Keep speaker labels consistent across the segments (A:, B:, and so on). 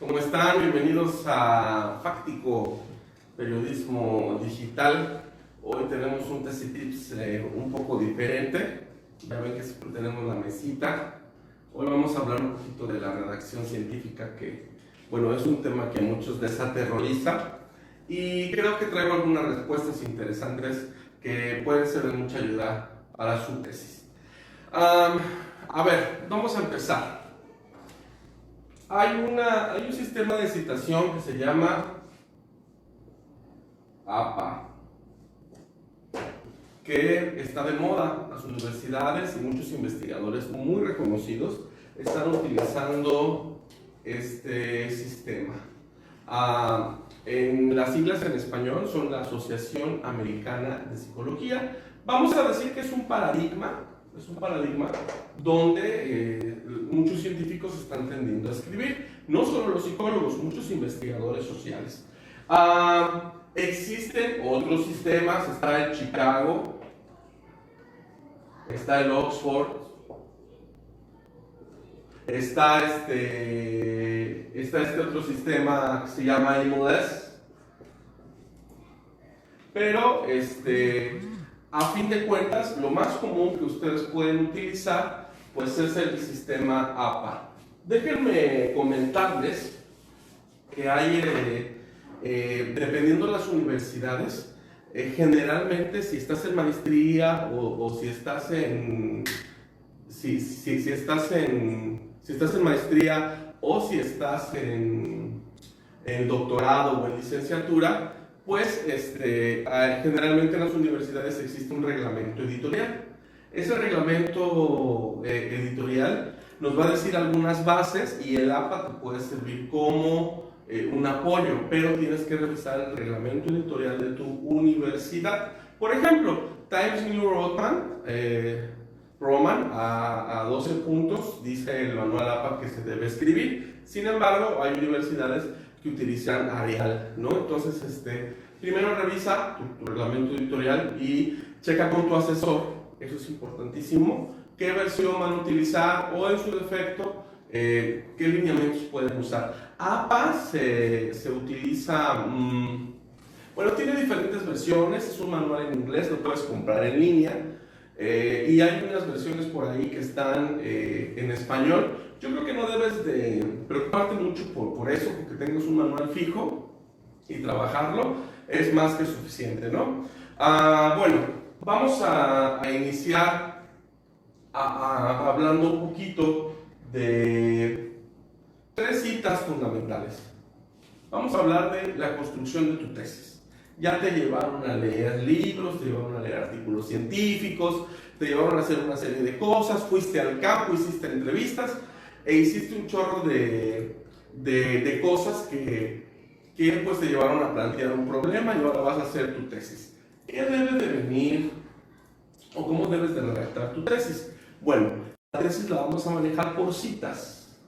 A: ¿Cómo están? Bienvenidos a Fáctico Periodismo Digital. Hoy tenemos un Test y Tips un poco diferente. Ya ven que siempre tenemos la mesita. Hoy vamos a hablar un poquito de la redacción científica, que, bueno, es un tema que a muchos les aterroriza. Y creo que traigo algunas respuestas interesantes que pueden ser de mucha ayuda para su tesis. A ver, vamos a empezar. Hay un sistema de citación que se llama APA, que está de moda. Las universidades y muchos investigadores muy reconocidos están utilizando este sistema. En las siglas en español son la Asociación Americana de Psicología. Vamos a decir que es un paradigma donde muchos científicos están tendiendo a escribir, no solo los psicólogos, muchos investigadores sociales. Existen otros sistemas, está el Chicago, está el Oxford, está este otro sistema que se llama MLS, pero a fin de cuentas, lo más común que ustedes pueden utilizar, pues es el sistema APA. Déjenme comentarles que hay, dependiendo de las universidades, generalmente si estás en maestría o si estás en maestría o si estás en doctorado o en licenciatura, pues generalmente en las universidades existe un reglamento editorial. Ese reglamento editorial nos va a decir algunas bases y el APA te puede servir como un apoyo, pero tienes que revisar el reglamento editorial de tu universidad. Por ejemplo, Times New Roman a 12 puntos dice el manual APA que se debe escribir. Sin embargo, hay universidades que utilizan Arial, ¿no? Entonces, primero revisa tu reglamento editorial y checa con tu asesor, eso es importantísimo, qué versión van a utilizar o en su defecto, qué lineamientos pueden usar. APA se utiliza, bueno, tiene diferentes versiones, es un manual en inglés, lo puedes comprar en línea, y hay unas versiones por ahí que están en español. Yo creo que no debes de preocuparte mucho por eso, porque tengas un manual fijo y trabajarlo es más que suficiente, ¿no? Bueno, vamos a iniciar hablando un poquito de tres citas fundamentales. Vamos a hablar de la construcción de tu tesis. Ya te llevaron a leer libros, te llevaron a leer artículos científicos, te llevaron a hacer una serie de cosas, fuiste al campo, hiciste entrevistas e hiciste un chorro de cosas que pues te llevaron a plantear un problema y ahora vas a hacer tu tesis. ¿Qué debe de venir o cómo debes de redactar tu tesis? Bueno, la tesis la vamos a manejar por citas.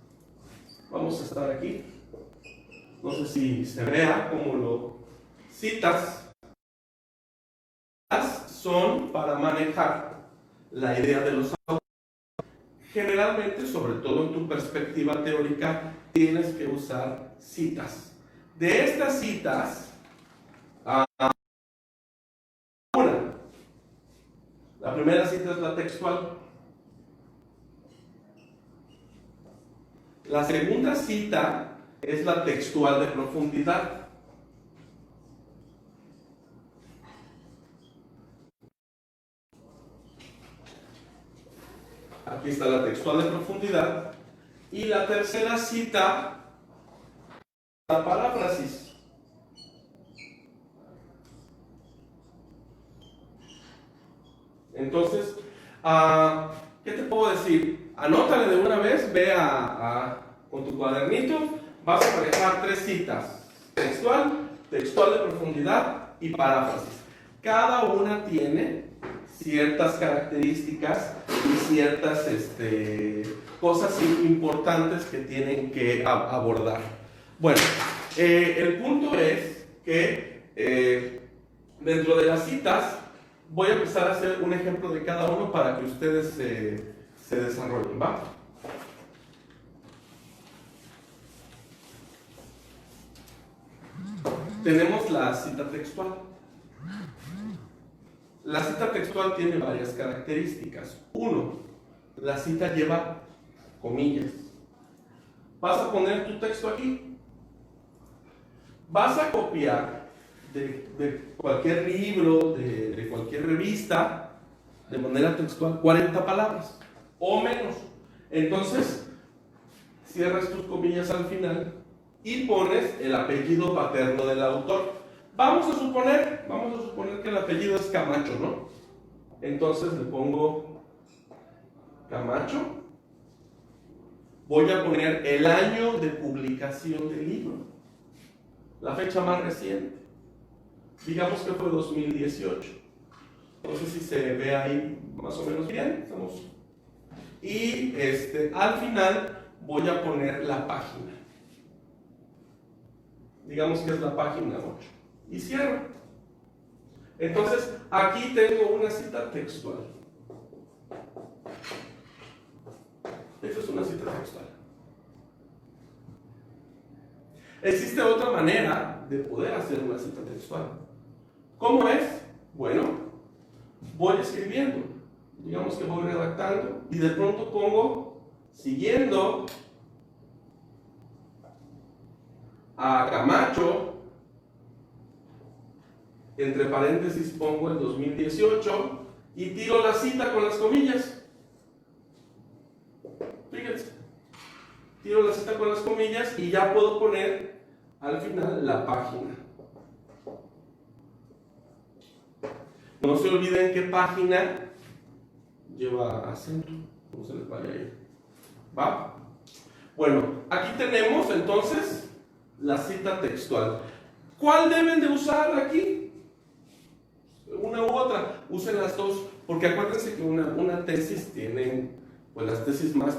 A: Vamos a estar aquí. No sé si se vea cómo lo citas. Son para manejar la idea de los autores. Generalmente, sobre todo en tu perspectiva teórica, tienes que usar citas. De estas citas, la primera cita es la textual. La segunda cita es la textual de profundidad. Aquí está la textual de profundidad. Y la tercera cita, la paráfrasis. Entonces, ¿qué te puedo decir? Anótale de una vez, ve con tu cuadernito, vas a manejar tres citas: textual, textual de profundidad y paráfrasis. Cada una tiene ciertas características y ciertas cosas importantes que tienen que abordar. Bueno, el punto es que dentro de las citas voy a empezar a hacer un ejemplo de cada uno para que ustedes se desarrollen, ¿va? tenemos la cita textual. La cita textual tiene varias características. Uno, la cita lleva comillas. Vas a poner tu texto aquí. Vas a copiar de cualquier libro, de cualquier revista, de manera textual, 40 palabras o menos. Entonces, cierras tus comillas al final y pones el apellido paterno del autor. Vamos a suponer que el apellido es Camacho, ¿no? Entonces le pongo Camacho. Voy a poner el año de publicación del libro, la fecha más reciente. Digamos que fue 2018. No sé si se ve ahí más o menos bien. Y al final voy a poner la página. Digamos que es la página 8. Y cierro. Entonces, aquí tengo una cita textual. Esta es una cita textual. Existe otra manera de poder hacer una cita textual. ¿Cómo es? Bueno, voy escribiendo. Digamos que voy redactando y de pronto pongo siguiendo a Camacho. Entre paréntesis pongo el 2018 y tiro la cita con las comillas. Fíjense, tiro la cita con las comillas y ya puedo poner al final la página. No se olviden qué página lleva acento, no se les vaya a ir. ¿Va? Bueno, aquí tenemos entonces la cita textual. ¿Cuál deben de usar aquí? Una u otra, usen las dos, porque acuérdense que una tesis tiene, pues las tesis más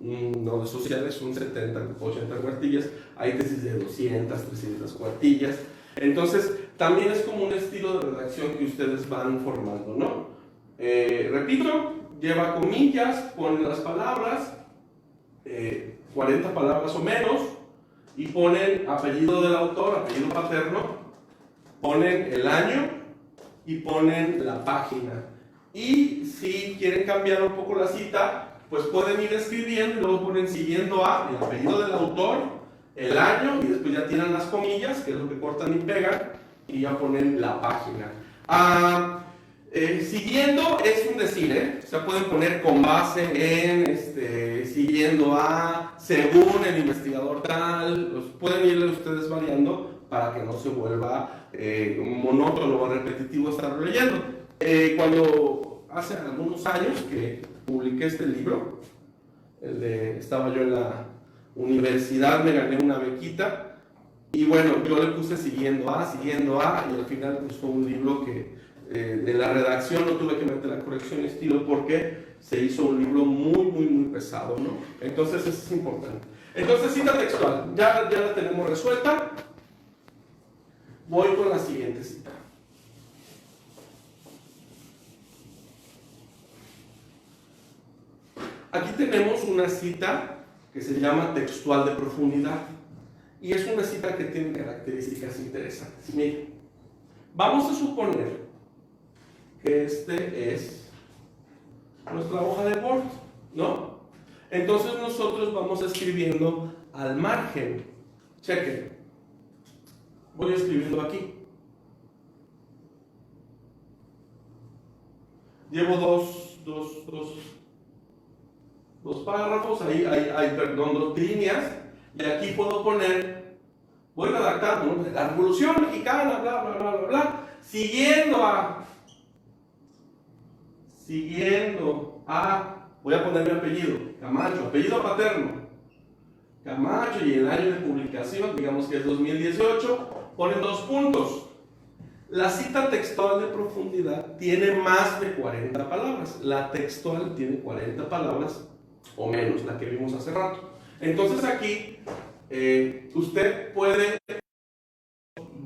A: no de sociales son 70, 80 cuartillas, hay tesis de 200, 300 cuartillas, entonces también es como un estilo de redacción que ustedes van formando, ¿no? Repito, lleva comillas, ponen las palabras, 40 palabras o menos, y ponen apellido del autor, apellido paterno, ponen el año y ponen la página. Y si quieren cambiar un poco la cita, pues pueden ir escribiendo y luego ponen siguiendo a el apellido del autor, el año, y después ya tiran las comillas, que es lo que cortan y pegan, y ya ponen la página. Siguiendo es un decir, o sea, pueden poner con base en siguiendo a, según el investigador tal, pues pueden irle ustedes variando para que no se vuelva monótono o repetitivo estar leyendo. Cuando hace algunos años que publiqué este libro, estaba yo en la universidad, me gané una bequita y bueno, yo le puse siguiendo a, y al final pues, fue un libro que de la redacción no tuve que meter la corrección de estilo porque se hizo un libro muy pesado, ¿no? Entonces eso es importante. Entonces cita textual, ya la tenemos resuelta. Voy con la siguiente cita. Aquí tenemos una cita que se llama textual de profundidad y es una cita que tiene características interesantes. Miren, vamos a suponer que es nuestra hoja de Word, ¿no? Entonces nosotros vamos escribiendo al margen. Chequen. Voy escribiendo aquí. Llevo dos párrafos, dos líneas, y aquí puedo poner, voy redactando, ¿no? La Revolución Mexicana, bla, siguiendo a, voy a poner mi apellido, Camacho, apellido paterno, Camacho, y el año de publicación, digamos que es 2018, ponen 2 puntos. La cita textual de profundidad tiene más de 40 palabras. La textual tiene 40 palabras o menos, la que vimos hace rato. Entonces aquí usted puede,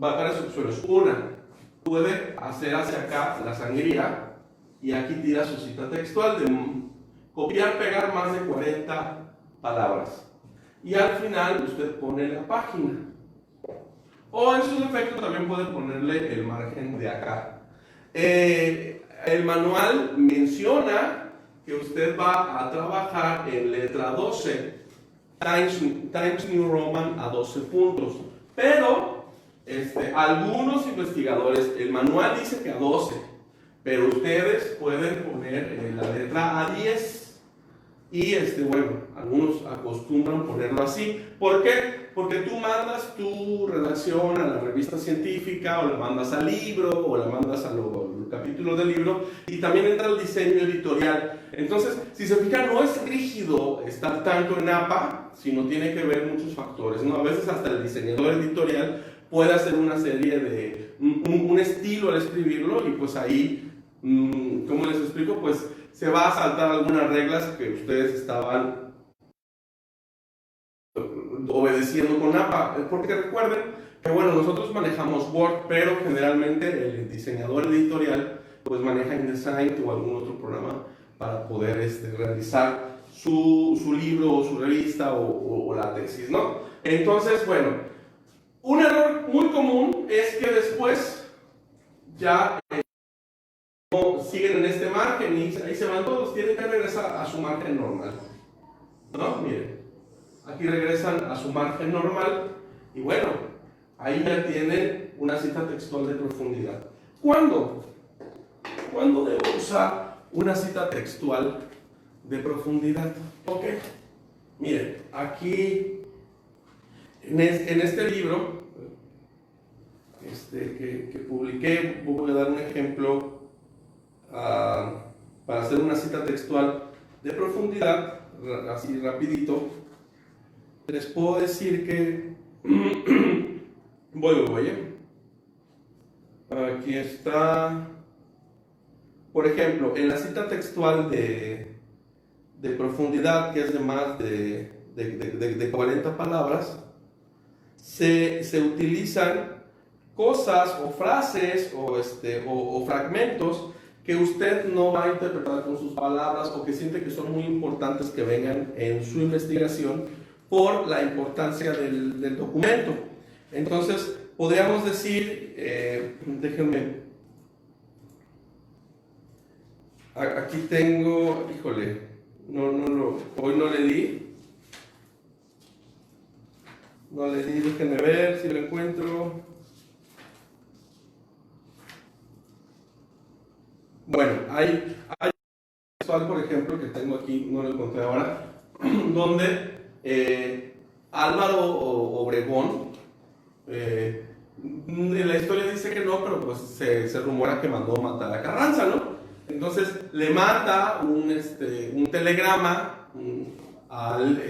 A: va a varias opciones. Una, puede hacer hacia acá la sangría y aquí tira su cita textual de copiar, pegar más de 40 palabras. Y al final usted pone la página. o en su defecto también puede ponerle el margen de acá. El manual menciona que usted va a trabajar en letra 12, Times New Roman a 12 puntos, pero algunos investigadores, el manual dice que a 12, pero ustedes pueden poner la letra a 10. Y bueno, algunos acostumbran ponerlo así. ¿Por qué? Porque tú mandas tu redacción a la revista científica, o la mandas al libro, o la mandas a los capítulos del libro, y también entra el diseño editorial. Entonces, si se fijan, no es rígido estar tanto en APA, sino tiene que ver muchos factores, ¿no? A veces hasta el diseñador editorial puede hacer una serie de, un estilo al escribirlo, y pues ahí, ¿cómo les explico? Pues se va a saltar algunas reglas que ustedes estaban obedeciendo con APA, porque recuerden que bueno, nosotros manejamos Word, pero generalmente el diseñador editorial pues maneja InDesign o algún otro programa para poder realizar su libro o su revista o la tesis, ¿no? Entonces, bueno, un error muy común es que después ya siguen en este margen y ahí se van todos, tienen que regresar a su margen normal, ¿no? Miren, aquí regresan a su margen normal y bueno, ahí ya tienen una cita textual de profundidad. ¿Cuándo? ¿Cuándo debo usar una cita textual de profundidad? Ok, miren, aquí en este libro que publiqué, voy a dar un ejemplo para hacer una cita textual de profundidad, así rapidito. Les puedo decir que voy. Aquí está, por ejemplo, en la cita textual de profundidad, que es de más de 40 palabras, se utilizan cosas o frases o fragmentos que usted no va a interpretar con sus palabras o que siente que son muy importantes que vengan en su investigación por la importancia del documento. Entonces, podríamos decir, déjenme, aquí tengo, híjole, hoy no le di, déjenme ver si lo encuentro. Bueno, hay por ejemplo, que tengo aquí, no lo encontré ahora, donde Álvaro Obregón, en la historia dice que no, pero pues se rumora que mandó matar a Carranza, ¿no? Entonces le manda un telegrama al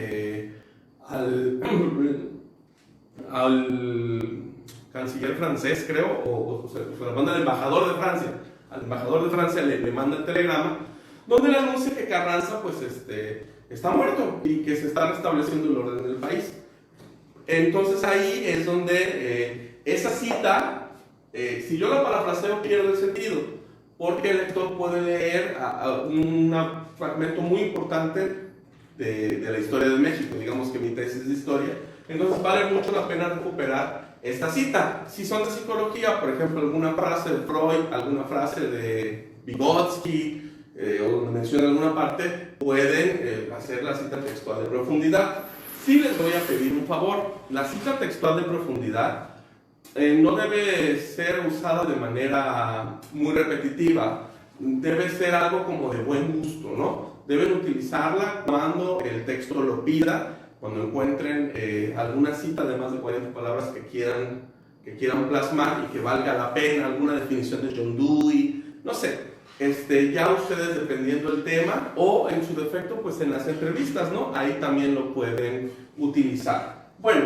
A: canciller francés, creo, o se lo manda al embajador de Francia. Al embajador de Francia le manda el telegrama donde le anuncia que Carranza pues está muerto y que se está restableciendo el orden del país. Entonces ahí es donde esa cita, si yo la parafraseo, pierde el sentido, porque el lector puede leer un fragmento muy importante de la historia de México, digamos que mi tesis de historia. Entonces vale mucho la pena recuperar esta cita. Si son de psicología, por ejemplo, alguna frase de Freud, alguna frase de Vygotsky, o donde menciona alguna parte, pueden hacer la cita textual de profundidad. Sí les voy a pedir un favor, la cita textual de profundidad no debe ser usada de manera muy repetitiva, debe ser algo como de buen gusto, ¿no? Deben utilizarla cuando el texto lo pida, cuando encuentren alguna cita de más de 40 palabras que quieran plasmar y que valga la pena, alguna definición de John Dewey, no sé, ya ustedes dependiendo del tema o en su defecto pues en las entrevistas, ¿no? Ahí también lo pueden utilizar. Bueno,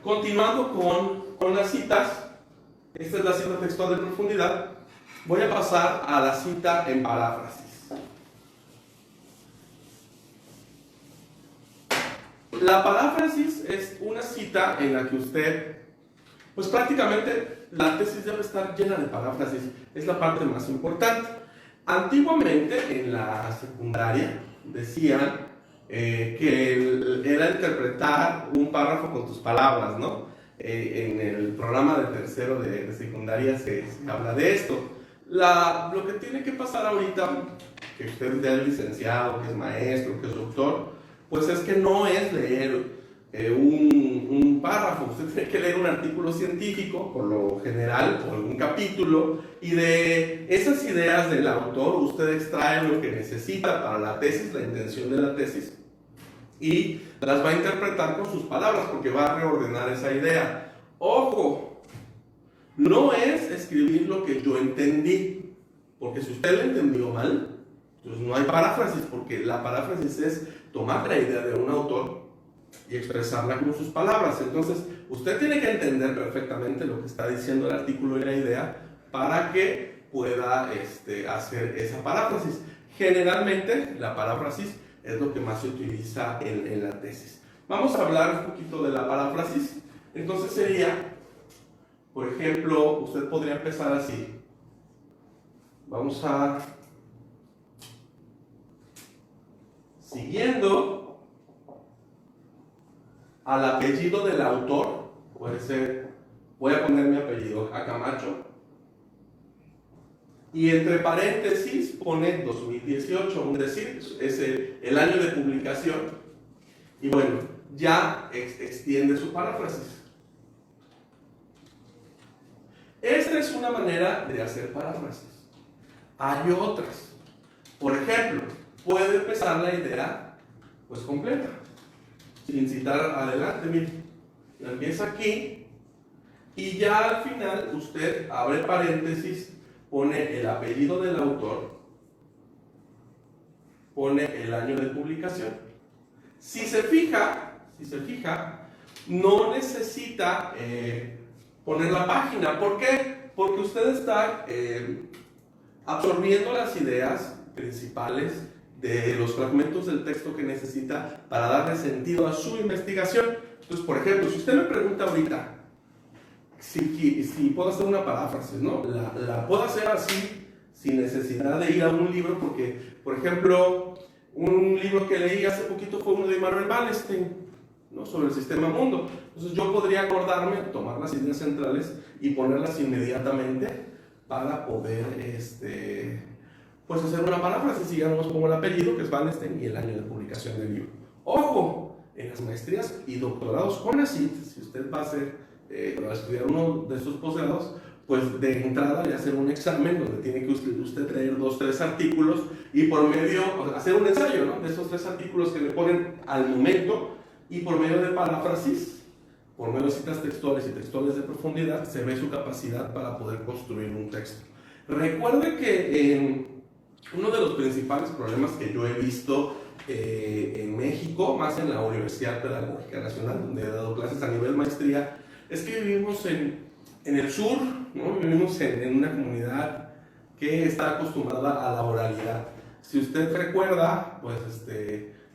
A: continuando con las citas, esta es la cita textual de profundidad, voy a pasar a la cita en paráfrasis. La paráfrasis es una cita en la que usted, pues prácticamente la tesis debe estar llena de paráfrasis, es la parte más importante. Antiguamente en la secundaria decían que era interpretar un párrafo con tus palabras, ¿no? en el programa de tercero de secundaria se habla de esto. Lo que tiene que pasar ahorita, que usted ya es licenciado, que es maestro, que es doctor, pues es que no es leer un párrafo. Usted tiene que leer un artículo científico, por lo general, o algún capítulo, y de esas ideas del autor usted extrae lo que necesita para la tesis, la intención de la tesis, y las va a interpretar con sus palabras, porque va a reordenar esa idea. ¡Ojo! No es escribir lo que yo entendí, porque si usted lo entendió mal, pues no hay paráfrasis, porque la paráfrasis es tomar la idea de un autor y expresarla con sus palabras. Entonces, usted tiene que entender perfectamente lo que está diciendo el artículo y la idea para que pueda hacer esa paráfrasis. Generalmente, la paráfrasis es lo que más se utiliza en la tesis. Vamos a hablar un poquito de la paráfrasis. Entonces sería, por ejemplo, usted podría empezar así. Vamos a... Siguiendo al apellido del autor, puede ser, voy a poner mi apellido, a Camacho, y entre paréntesis pone 2018, es decir, es el año de publicación, y bueno, ya extiende su paráfrasis. Esta es una manera de hacer paráfrasis. Hay otras. Por ejemplo, puede empezar la idea pues completa, sin citar adelante. Mire, empieza aquí y ya al final usted abre paréntesis, pone el apellido del autor, pone el año de publicación. Si se fija, no necesita poner la página. ¿Por qué? Porque usted está absorbiendo las ideas principales de los fragmentos del texto que necesita para darle sentido a su investigación. Entonces, por ejemplo, si usted me pregunta ahorita si puedo hacer una paráfrasis, ¿no? La puedo hacer así, sin necesidad de ir a un libro, porque, por ejemplo, un libro que leí hace poquito fue uno de Immanuel Wallerstein, ¿no? Sobre el sistema mundo. Entonces yo podría acordarme, tomar las ideas centrales y ponerlas inmediatamente para poder pues hacer una paráfrasis. Y ya nos pongo el apellido, que es Wallerstein, y el año de publicación del libro. ¡Ojo! En las maestrías y doctorados CONACYT, si usted va a estudiar uno de estos posgrados, pues de entrada ya hacer un examen donde tiene que usted traer 2 o 3 artículos y por medio, hacer un ensayo, ¿no?, de esos 3 artículos que le ponen al momento, y por medio de paráfrasis, por medio de citas textuales y textuales de profundidad, se ve su capacidad para poder construir un texto. Recuerde que uno de los principales problemas que yo he visto en México, más en la Universidad Pedagógica Nacional, donde he dado clases a nivel maestría, es que vivimos en el sur, ¿no? Vivimos en una comunidad que está acostumbrada a la oralidad. Si usted recuerda, pues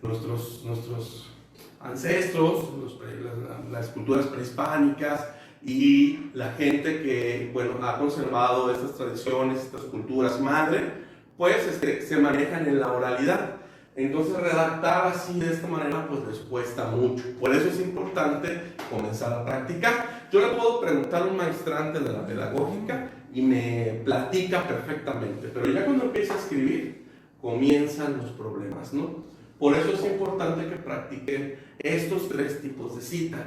A: nuestros ancestros, las culturas prehispánicas y la gente que, bueno, ha conservado estas tradiciones, estas culturas madre, pues se manejan en la oralidad. Entonces redactar así de esta manera pues les cuesta mucho. Por eso es importante comenzar a practicar. Yo le puedo preguntar a un maestrante de la pedagógica y me platica perfectamente, pero ya cuando empieza a escribir comienzan los problemas, ¿no? Por eso es importante que practiquen estos 3 tipos de citas.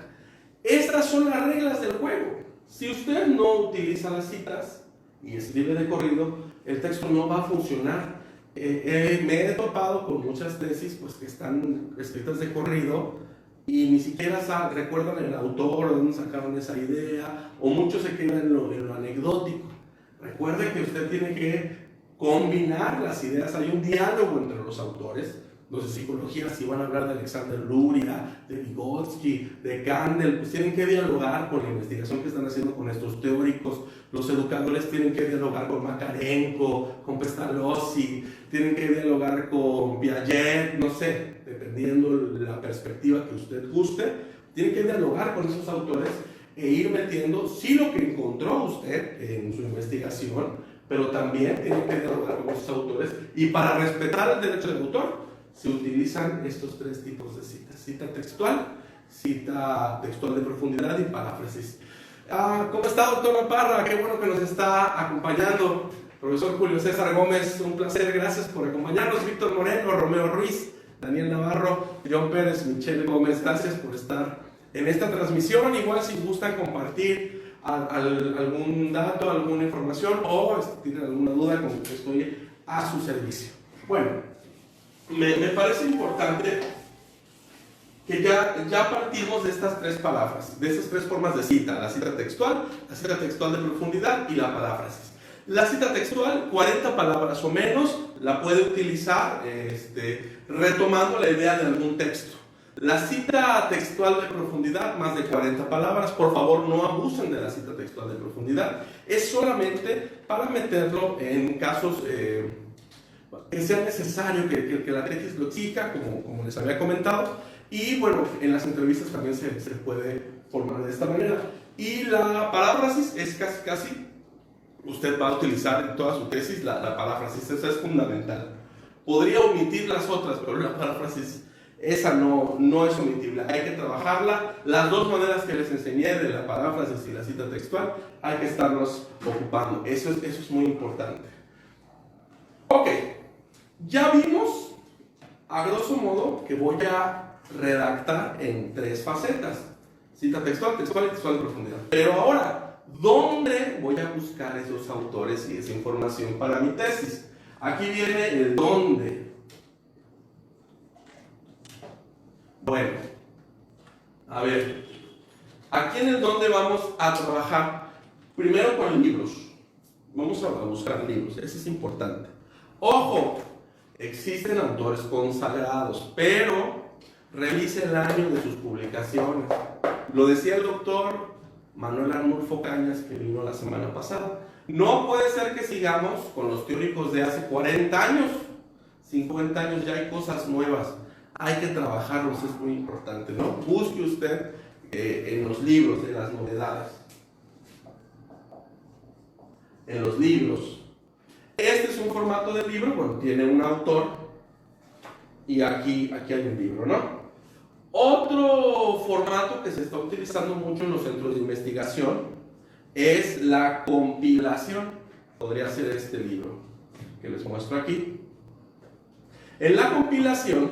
A: Estas son las reglas del juego. Si usted no utiliza las citas y escribe de corrido, el texto no va a funcionar. Me he topado con muchas tesis pues, que están escritas de corrido y ni siquiera recuerdan el autor, de dónde sacaron esa idea, o muchos se quedan en lo anecdótico. Recuerde que usted tiene que combinar las ideas. Hay un diálogo entre los autores. Los de psicología, si van a hablar de Alexander Luria, de Vygotsky, de Kandel, pues tienen que dialogar con la investigación que están haciendo con estos teóricos. Los educadores tienen que dialogar con Makarenko, con Pestalozzi, tienen que dialogar con Piaget, no sé, dependiendo la perspectiva que usted guste. Tienen que dialogar con esos autores e ir metiendo, sí, lo que encontró usted en su investigación, pero también tienen que dialogar con esos autores. Y para respetar el derecho del autor, se utilizan estos 3 tipos de citas: cita textual, cita textual de profundidad y paráfrasis. ¿Cómo está, doctor Parra? Qué bueno que nos está acompañando. Profesor Julio César Gómez, un placer, gracias por acompañarnos. Víctor Moreno, Romeo Ruiz, Daniel Navarro, John Pérez, Michelle Gómez, gracias por estar en esta transmisión. Igual si gustan compartir algún dato, alguna información o tienen alguna duda, como que estoy a su servicio. Bueno, me parece importante que ya partimos de estas tres palabras, de estas tres formas de cita: la cita textual de profundidad y la paráfrasis. La cita textual, 40 palabras o menos, la puede utilizar retomando la idea de algún texto. La cita textual de profundidad, más de 40 palabras. Por favor, no abusen de la cita textual de profundidad. Es solamente para meterlo en casos que sea necesario, que la tesis lo exija, como les había comentado. Y bueno, en las entrevistas también se puede formar de esta manera. Y la paráfrasis es casi usted va a utilizar en toda su tesis la paráfrasis. Esa es fundamental. Podría omitir las otras, pero la paráfrasis, esa no es omitible. Hay que trabajarla. Las dos maneras que les enseñé, de la paráfrasis y la cita textual, hay que estarlos ocupando. Eso es muy importante. Ok, ya vimos, a grosso modo, que voy a redactar en tres facetas: cita textual y textual de profundidad. Pero ahora, ¿dónde voy a buscar esos autores y esa información para mi tesis? Aquí viene el dónde. Bueno, a ver, aquí en el dónde vamos a trabajar primero con libros. Vamos a buscar libros, eso es importante. Ojo, existen autores consagrados, pero revise el año de sus publicaciones. Lo decía el doctor Manuel Arnulfo Cañas, que vino la semana pasada. No puede ser que sigamos con los teóricos de hace 40 años, 50 años, ya hay cosas nuevas. Hay que trabajarlos, es muy importante, ¿no? Busque usted en los libros, en las novedades. En los libros. Este es un formato de libro, bueno, tiene un autor y aquí hay un libro, ¿no? Otro formato que se está utilizando mucho en los centros de investigación es la compilación. Podría ser este libro que les muestro aquí. En la compilación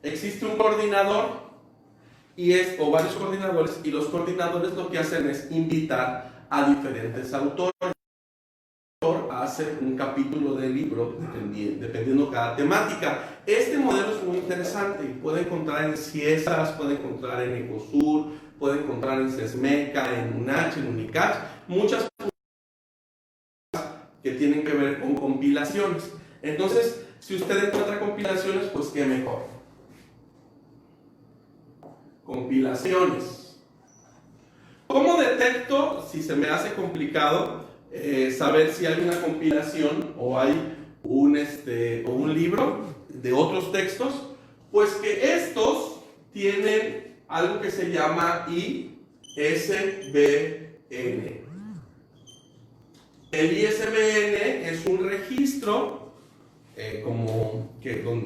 A: existe un coordinador o varios coordinadores, y los coordinadores lo que hacen es invitar a diferentes autores. Hacer un capítulo del libro dependiendo cada temática. Este modelo es muy interesante y puede encontrar en CIESAS, puede encontrar en Ecosur, puede encontrar en CESMECA, en UNACH, en UNICACH, muchas que tienen que ver con compilaciones. Entonces, si usted encuentra compilaciones, pues qué mejor. Compilaciones. ¿Cómo detecto si se me hace complicado saber si hay una compilación o hay un libro de otros textos? Pues que estos tienen algo que se llama ISBN. El ISBN es un registro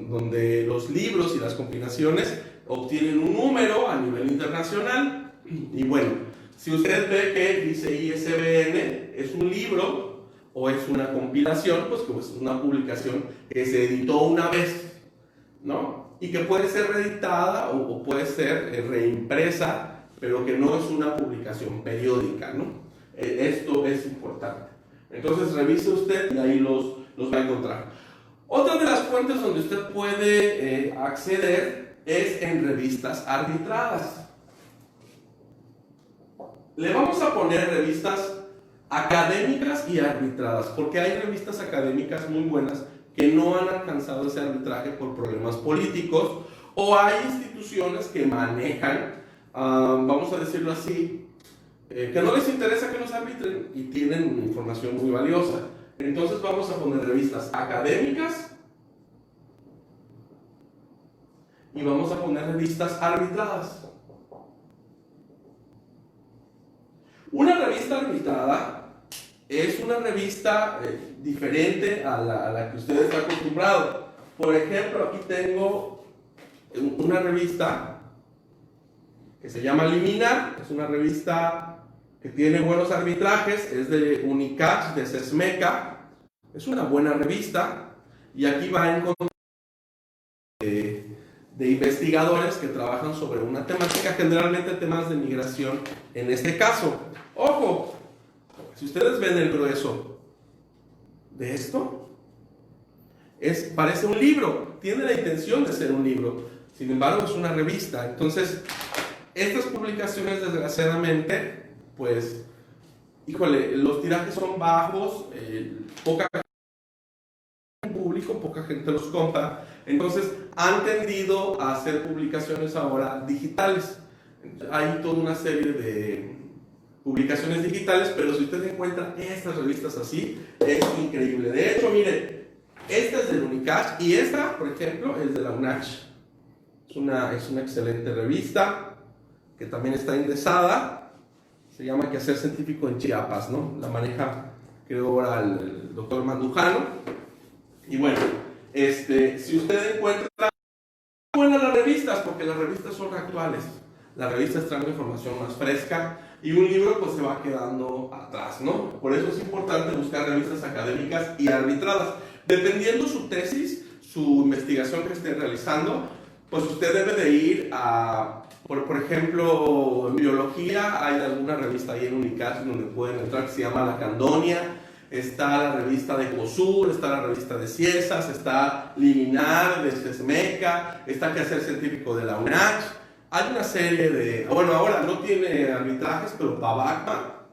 A: donde los libros y las compilaciones obtienen un número a nivel internacional. Y bueno, si usted ve que dice ISBN, es un libro o es una compilación, pues que es una publicación que se editó una vez, ¿no? Y que puede ser reeditada o puede ser reimpresa, pero que no es una publicación periódica, ¿no? Esto es importante. Entonces revise usted y ahí los va a encontrar. Otra de las fuentes donde usted puede acceder es en revistas arbitradas. Le vamos a poner revistas académicas y arbitradas, porque hay revistas académicas muy buenas que no han alcanzado ese arbitraje por problemas políticos, o hay instituciones que manejan, vamos a decirlo así, que no les interesa que los arbitren y tienen una información muy valiosa. Entonces vamos a poner revistas académicas y vamos a poner revistas arbitradas. Una revista arbitrada es una revista diferente a la que usted está acostumbrado. Por ejemplo, aquí tengo una revista que se llama Liminar, es una revista que tiene buenos arbitrajes, es de Unicach, de Sesmeca, es una buena revista, y aquí va a encontrar de investigadores que trabajan sobre una temática, generalmente temas de migración en este caso. Ojo, si ustedes ven el grueso de esto, parece un libro, tiene la intención de ser un libro, sin embargo es una revista. Entonces, estas publicaciones, desgraciadamente, pues, híjole, los tirajes son bajos, poca público, poca gente los compra, entonces han tendido a hacer publicaciones ahora digitales. Hay toda una serie de publicaciones digitales, pero si usted encuentra estas revistas así, es increíble. De hecho, mire, esta es del Unicach y esta, por ejemplo, es de la UNACH. Es una excelente revista que también está indexada, se llama Quehacer Científico en Chiapas, ¿no? La maneja, creo, ahora el doctor Mandujano. Y bueno, si usted encuentra buenas las revistas, porque las revistas son actuales, las revistas traen información más fresca y un libro pues se va quedando atrás, ¿no? Por eso es importante buscar revistas académicas y arbitradas. Dependiendo su tesis, su investigación que esté realizando, pues usted debe de ir a, por ejemplo, en biología, hay alguna revista ahí en Unicach donde pueden entrar que se llama La Candonia. Está la revista de COSUR, está la revista de Ciesas, está Liminar de Sesmeca, está Quehacer Científico de la UNACH. Hay una serie de... Bueno, ahora no tiene arbitrajes, pero Pavagma,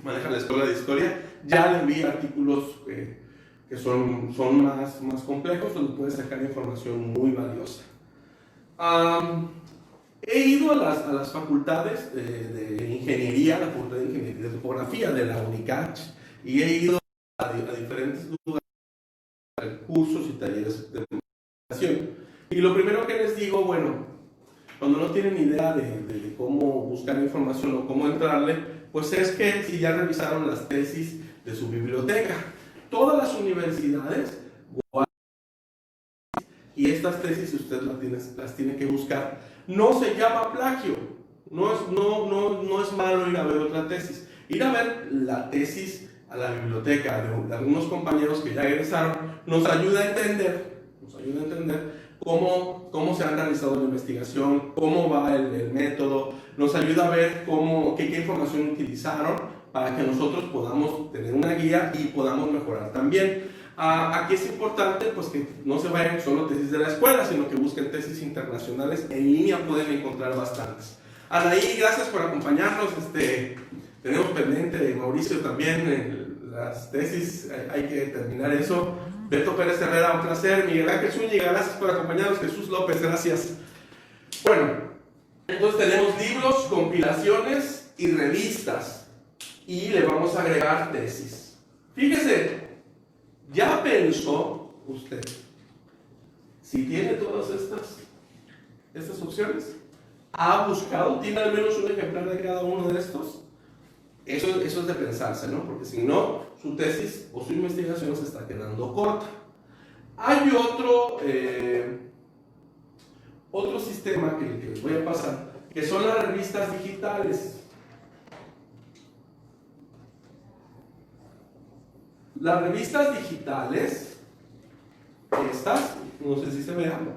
A: maneja la Escuela de Historia, ya le envía artículos que son más complejos, donde puede sacar información muy valiosa. He ido a las facultades de ingeniería, la Facultad de Ingeniería de Topografía de la Unicach, y he ido a diferentes lugares, cursos y talleres de investigación. Y lo primero que les digo, bueno, cuando no tienen idea de cómo buscar información o cómo entrarle, pues es que si ya revisaron las tesis de su biblioteca. Todas las universidades, y estas tesis usted las tiene que buscar. No se llama plagio, no es malo ir a ver otra tesis. Ir a ver la tesis a la biblioteca de algunos compañeros que ya egresaron nos ayuda a entender cómo se ha realizado la investigación, cómo va el método, nos ayuda a ver qué información utilizaron para que nosotros podamos tener una guía y podamos mejorar también. Aquí es importante pues que no se vayan solo tesis de la escuela, sino que busquen tesis internacionales. En línea pueden encontrar bastantes. Anaí, gracias por acompañarnos. Tenemos pendiente, Mauricio también, las tesis, hay que terminar eso. Beto Pérez Herrera, un placer. Miguel Ángel Zúñiga, gracias por acompañarnos. Jesús López, gracias. Bueno, entonces tenemos libros, compilaciones y revistas. Y le vamos a agregar tesis. Fíjese, ¿ya pensó usted si tiene todas estas opciones? ¿Ha buscado? ¿Tiene al menos un ejemplar de cada uno de estos? Eso es de pensarse, ¿no? Porque si no, su tesis o su investigación se está quedando corta. Hay otro sistema que les voy a pasar, que son las revistas digitales. Las revistas digitales, estas, no sé si se vean,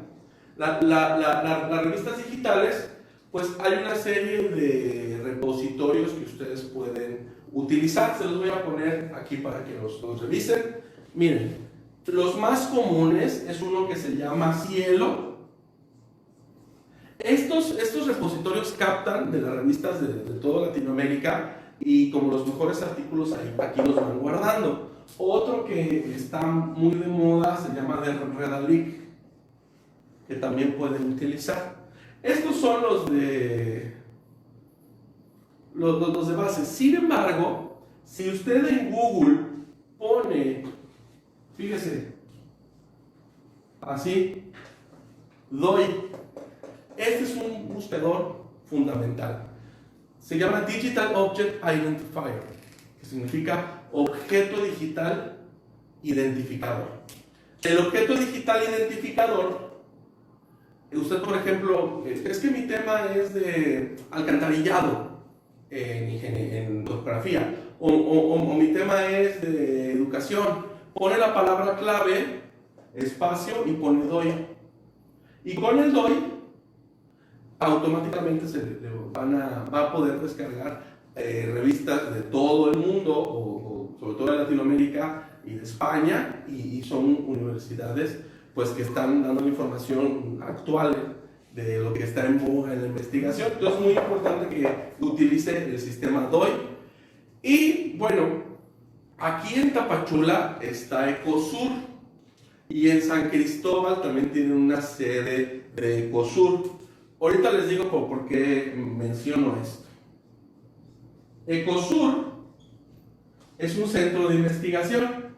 A: las revistas digitales, pues hay una serie de repositorios que ustedes pueden utilizar. Se los voy a poner aquí para que los revisen. Miren, los más comunes es uno que se llama Cielo. Estos repositorios captan de las revistas de toda Latinoamérica y como los mejores artículos aquí los van guardando. Otro que está muy de moda se llama Redalyc, que también pueden utilizar. Estos son los de base. Sin embargo, si usted en Google pone, fíjese, así, este es un buscador fundamental. Se llama Digital Object Identifier, que significa objeto digital identificador. El objeto digital identificador Usted, por ejemplo, es que mi tema es de alcantarillado en topografía, o mi tema es de educación. Pone la palabra clave, espacio y pone DOI. Y con el DOI, automáticamente va a poder descargar revistas de todo el mundo, o sobre todo de Latinoamérica y de España, y son universidades pues que están dando información actual de lo que está en boga en la investigación. Entonces es muy importante que utilice el sistema DOI. Y bueno, aquí en Tapachula está Ecosur, y en San Cristóbal también tienen una sede de Ecosur. Ahorita les digo por qué menciono esto. Ecosur es un centro de investigación,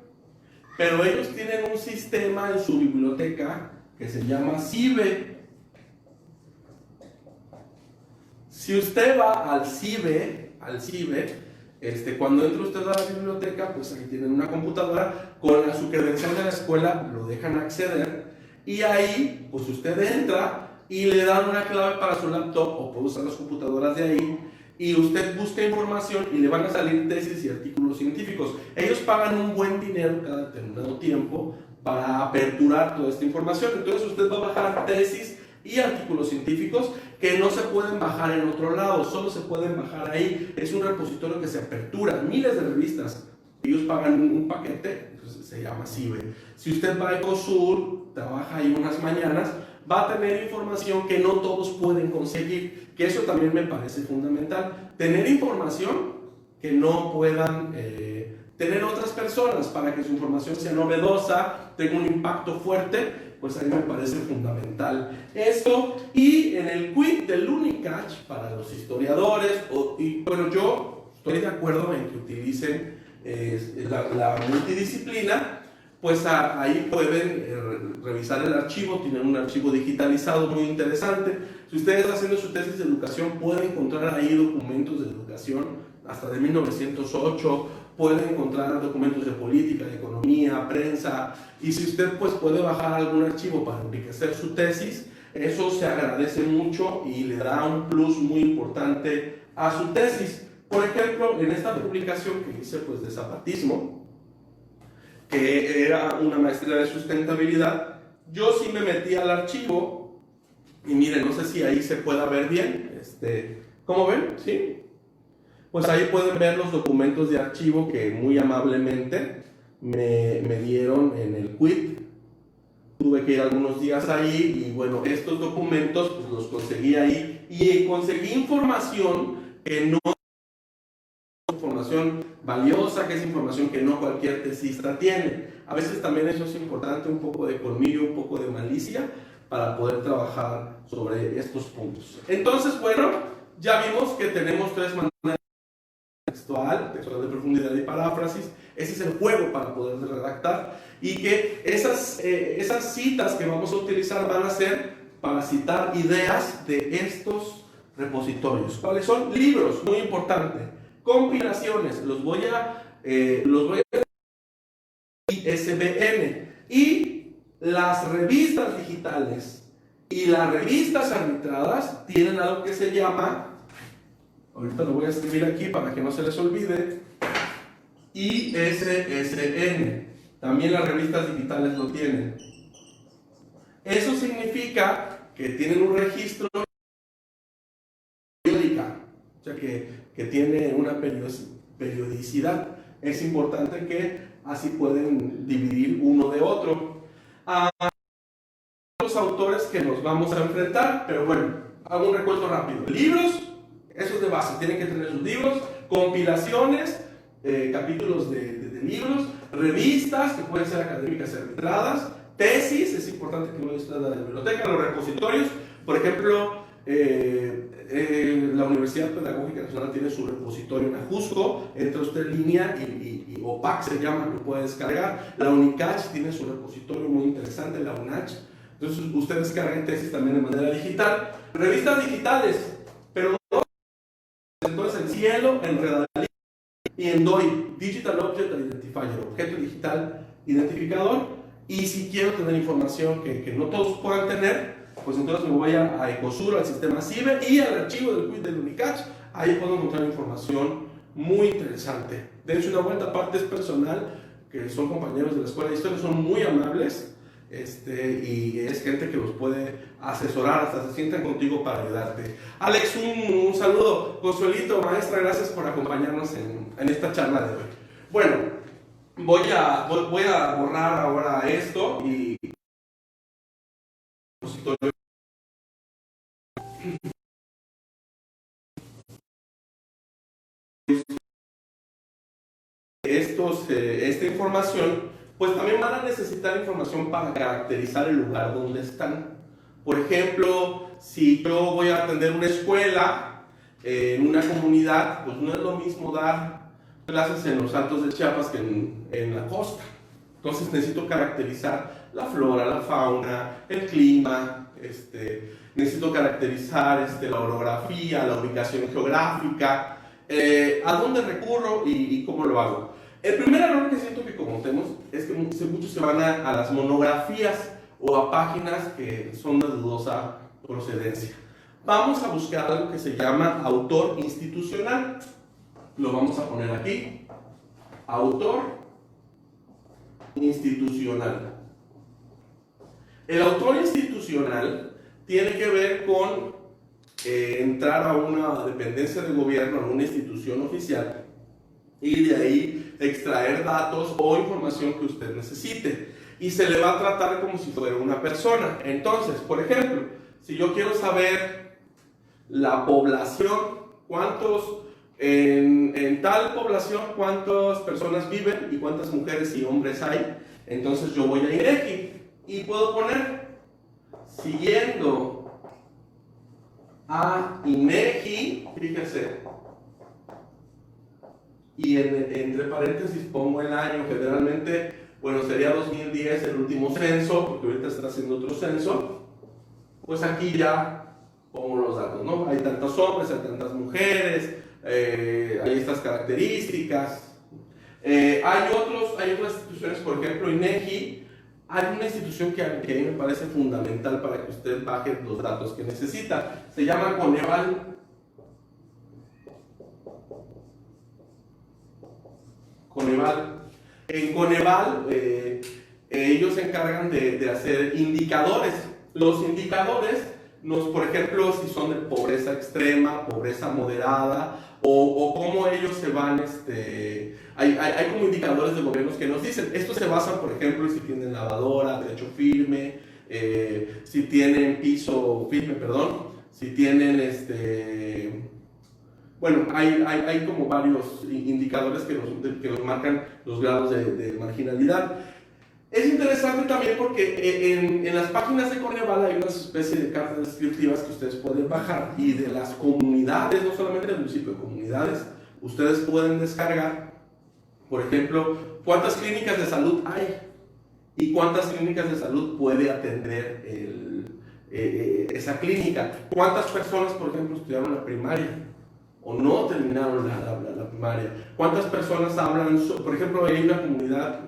A: pero ellos tienen un sistema en su biblioteca que se llama CIBE. Si usted va al CIBE, cuando entra usted a la biblioteca, pues ahí tienen una computadora con su credencial de la escuela, lo dejan acceder, y ahí pues usted entra y le dan una clave para su laptop, o puede usar las computadoras de ahí, y usted busca información y le van a salir tesis y artículos científicos. Ellos pagan un buen dinero cada determinado tiempo para aperturar toda esta información. Entonces usted va a bajar tesis y artículos científicos que no se pueden bajar en otro lado, solo se pueden bajar ahí. Es un repositorio que se apertura, miles de revistas. Ellos pagan un paquete, entonces se llama CIBE. Si usted va a Ecosur, trabaja ahí unas mañanas, va a tener información que no todos pueden conseguir, que eso también me parece fundamental. Tener información que no puedan tener otras personas para que su información sea novedosa, tenga un impacto fuerte, pues a mí me parece fundamental esto. Y en el quiz del Unicach para los historiadores, bueno, yo estoy de acuerdo en que utilicen la multidisciplina, pues ahí pueden revisar el archivo, tienen un archivo digitalizado muy interesante. Si ustedes haciendo su tesis de educación pueden encontrar ahí documentos de educación hasta de 1908, pueden encontrar documentos de política, de economía, prensa, y si usted pues puede bajar algún archivo para enriquecer su tesis, eso se agradece mucho y le da un plus muy importante a su tesis. Por ejemplo, en esta publicación que hice pues de zapatismo, que era una maestría de sustentabilidad, yo sí me metí al archivo y miren, no sé si ahí se pueda ver bien, ¿cómo ven? ¿Sí? Pues ahí pueden ver los documentos de archivo que muy amablemente me dieron en el quiz. Tuve que ir algunos días ahí y bueno, estos documentos pues los conseguí ahí y conseguí información que no es información valiosa, que es información que no cualquier tesista tiene. A veces también eso es importante, un poco de colmillo, un poco de malicia para poder trabajar sobre estos puntos. Entonces, bueno, ya vimos que tenemos tres maneras: textual de profundidad y paráfrasis. Ese es el juego para poder redactar, y que esas citas que vamos a utilizar van a ser para citar ideas de estos repositorios. ¿Cuáles son? Libros, muy importante. Compilaciones, los voy a ISBN, y las revistas digitales y las revistas arbitradas tienen algo que se llama, ahorita lo voy a escribir aquí para que no se les olvide, ISSN. También las revistas digitales lo tienen. Eso significa que tienen un registro periódica, o sea que tiene una periodicidad. Es importante que así pueden dividir uno de otro. Los autores que nos vamos a enfrentar, pero bueno, hago un recuento rápido. Libros, eso es de base, tienen que tener sus libros. Compilaciones, capítulos de libros, revistas que pueden ser académicas y arbitradas, tesis, es importante que uno esté en la biblioteca, los repositorios, por ejemplo, la Universidad Pedagógica Nacional tiene su repositorio en Ajusco, entra usted en línea y OPAC se llama, lo puede descargar. La Unicach tiene su repositorio muy interesante, la UNACH, entonces usted descarga tesis también de manera digital. Revistas digitales, pero no, entonces en Cielo, en Redalí y en DOI, Digital Object Identifier, objeto digital identificador. Y si quiero tener información que no todos puedan tener, pues entonces me voy a Ecosur, al sistema CIBE y al archivo del quiz del Unicach. Ahí puedo encontrar información muy interesante. Dense una vuelta, aparte es personal, que son compañeros de la Escuela de Historia, son muy amables, y es gente que los puede asesorar, hasta se sientan contigo para ayudarte. Alex, un saludo. Consuelito, maestra, gracias por acompañarnos en esta charla de hoy. Bueno, voy a borrar ahora esto y esta información, pues también van a necesitar información para caracterizar el lugar donde están. Por ejemplo, si yo voy a atender una escuela en una comunidad, pues no es lo mismo dar clases en los Altos de Chiapas que en la costa. Entonces necesito caracterizar la flora, la fauna, el clima, necesito caracterizar la orografía, la ubicación geográfica, a dónde recurro y cómo lo hago. El primer error que siento que cometemos es que muchos se van a las monografías o a páginas que son de dudosa procedencia. Vamos a buscar algo que se llama autor institucional. Lo vamos a poner aquí. Autor institucional. El autor institucional tiene que ver con entrar a una dependencia de gobierno, a una institución oficial, y de ahí extraer datos o información que usted necesite. Y se le va a tratar como si fuera una persona. Entonces, por ejemplo, si yo quiero saber la población, en tal población, cuántas personas viven y cuántas mujeres y hombres hay, entonces yo voy a INEGI y puedo poner, siguiendo a INEGI, fíjese, y entre paréntesis pongo el año. Generalmente, bueno, sería 2010 el último censo, porque ahorita está haciendo otro censo. Pues aquí ya pongo los datos, ¿no? Hay tantos hombres, hay tantas mujeres, hay estas características. Hay otras instituciones, por ejemplo, INEGI. Hay una institución que a mí me parece fundamental para que usted baje los datos que necesita. Se llama Coneval. En Coneval, ellos se encargan de hacer indicadores. Los indicadores, por ejemplo, si son de pobreza extrema, pobreza moderada, o cómo ellos se van, hay como indicadores de gobiernos que nos dicen. Estos se basan, por ejemplo, si tienen lavadora, techo firme, si tienen piso firme, si tienen bueno, hay como varios indicadores que nos marcan los grados de marginalidad. Es interesante también porque en las páginas de Coneval hay una especie de cartas descriptivas que ustedes pueden bajar, y de las comunidades, no solamente del municipio, de comunidades, ustedes pueden descargar, por ejemplo, cuántas clínicas de salud hay y cuántas clínicas de salud puede atender esa clínica. Cuántas personas, por ejemplo, estudiaron la primaria o no terminaron la primaria. ¿Cuántas personas hablan, por ejemplo, hay una comunidad,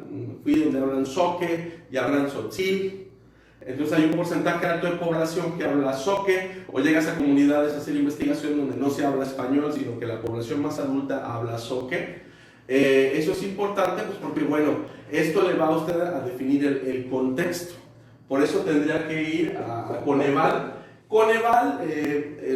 A: fui donde hablan zoque y hablan tzotzil? Entonces hay un porcentaje alto de población que habla zoque, o llegas a comunidades a hacer investigación donde no se habla español, sino que la población más adulta habla zoque. Eso es importante, pues porque, bueno, esto le va a usted a definir el contexto. Por eso tendría que ir a Coneval. Coneval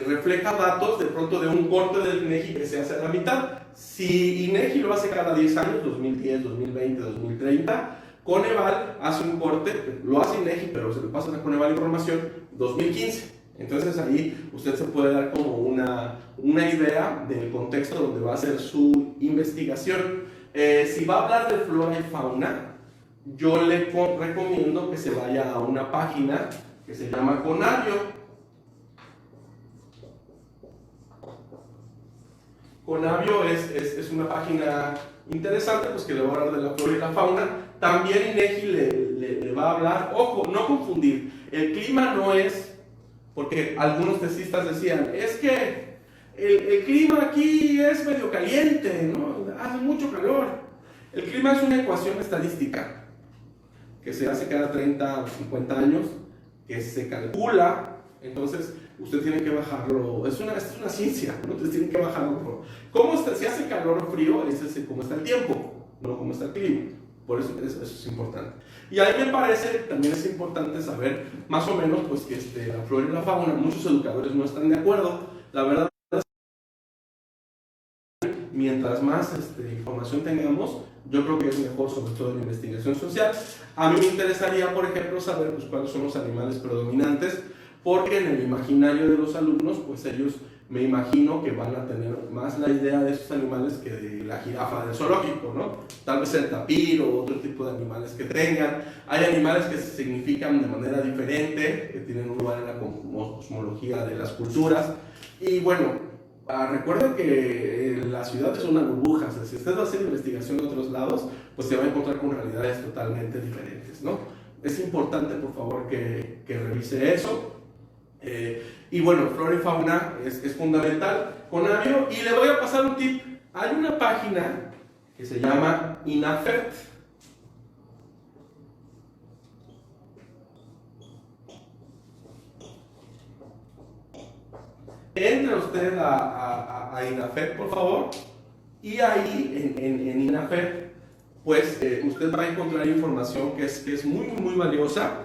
A: refleja datos de pronto de un corte del INEGI que se hace a la mitad. Si INEGI lo hace cada 10 años, 2010, 2020, 2030, Coneval hace un corte, lo hace INEGI, pero se le pasa a Coneval información 2015. Entonces ahí usted se puede dar como una idea del contexto donde va a hacer su investigación. Si va a hablar de flora y fauna, yo le recomiendo que se vaya a una página que se llama Conavio. Conavio es una página interesante, pues que le va a hablar de la flora y la fauna. También INEGI le va a hablar, ojo, no confundir, el clima no es, porque algunos tesistas decían, es que el clima aquí es medio caliente, ¿no? Hace mucho calor. El clima es una ecuación estadística que se hace cada 30 o 50 años, que se calcula. Entonces, usted tiene que bajarlo, es una ciencia, ¿no? Entonces tiene que bajarlo. ¿Cómo está? Si hace calor o frío, es cómo está el tiempo, no cómo está el clima. Por eso, eso es importante. Y ahí me parece, también es importante saber, más o menos, pues que la flora y la fauna, muchos educadores no están de acuerdo. La verdad es que mientras más información tengamos, yo creo que es mejor, sobre todo en la investigación social. A mí me interesaría, por ejemplo, saber pues, cuáles son los animales predominantes, porque en el imaginario de los alumnos, pues ellos me imagino que van a tener más la idea de esos animales que de la jirafa del zoológico, ¿no? Tal vez el tapir o otro tipo de animales que tengan. Hay animales que se significan de manera diferente, que tienen un lugar en la cosmología de las culturas. Y bueno, recuerden que la ciudad es una burbuja, o sea, si usted va a hacer investigación en otros lados, pues se va a encontrar con realidades totalmente diferentes, ¿no? Es importante, por favor, que revise eso. Y bueno, flora y fauna es fundamental con Avio. Y le voy a pasar un tip. Hay una página que se llama INAFET. Entre usted a INAFET, por favor. Y ahí en INAFET, pues usted va a encontrar información que es muy, muy valiosa.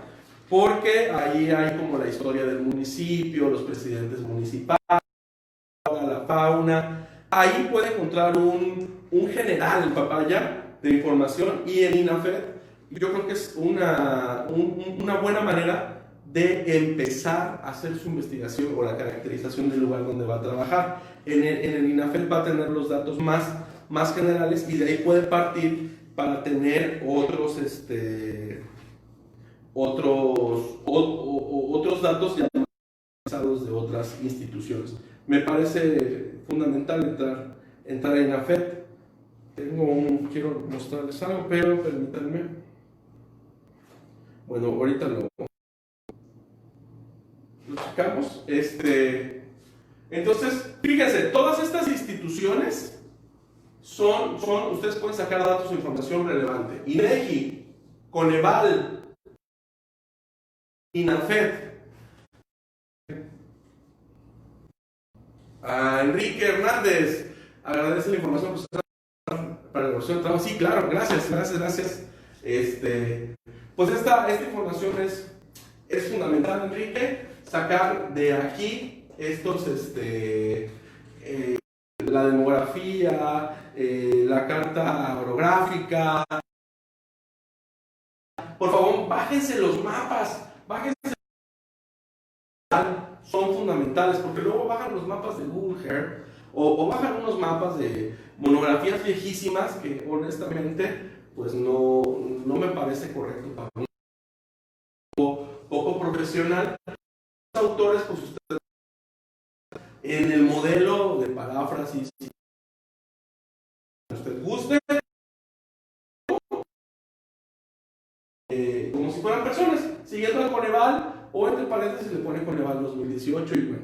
A: Porque ahí hay como la historia del municipio, los presidentes municipales, la fauna. Ahí puede encontrar un general papaya de información. Y en INAFET yo creo que es una buena manera de empezar a hacer su investigación o la caracterización del lugar donde va a trabajar. En el INAFET va a tener los datos más generales y de ahí puede partir para tener otros datos ya de otras instituciones. Me parece fundamental entrar en INAFET. Quiero mostrarles algo, pero permítanme. Bueno, ahorita lo checamos. Entonces, fíjense, todas estas instituciones ustedes pueden sacar datos e información relevante. INEGI, Coneval, INAFET, a Enrique Hernández, agradece la información para la evaluación de trabajo. Sí, claro, gracias. Pues esta información es fundamental, Enrique, sacar de aquí la demografía, la carta orográfica. Por favor, bájense los mapas, son fundamentales, porque luego bajan los mapas de Google Earth o bajan unos mapas de monografías viejísimas que honestamente pues no me parece correcto para un poco profesional. Los autores, pues ustedes en el modelo de paráfrasis, si usted guste, como si fueran personas, siguiendo el Coneval, o entre paréntesis le pone Coneval 2018 y bueno,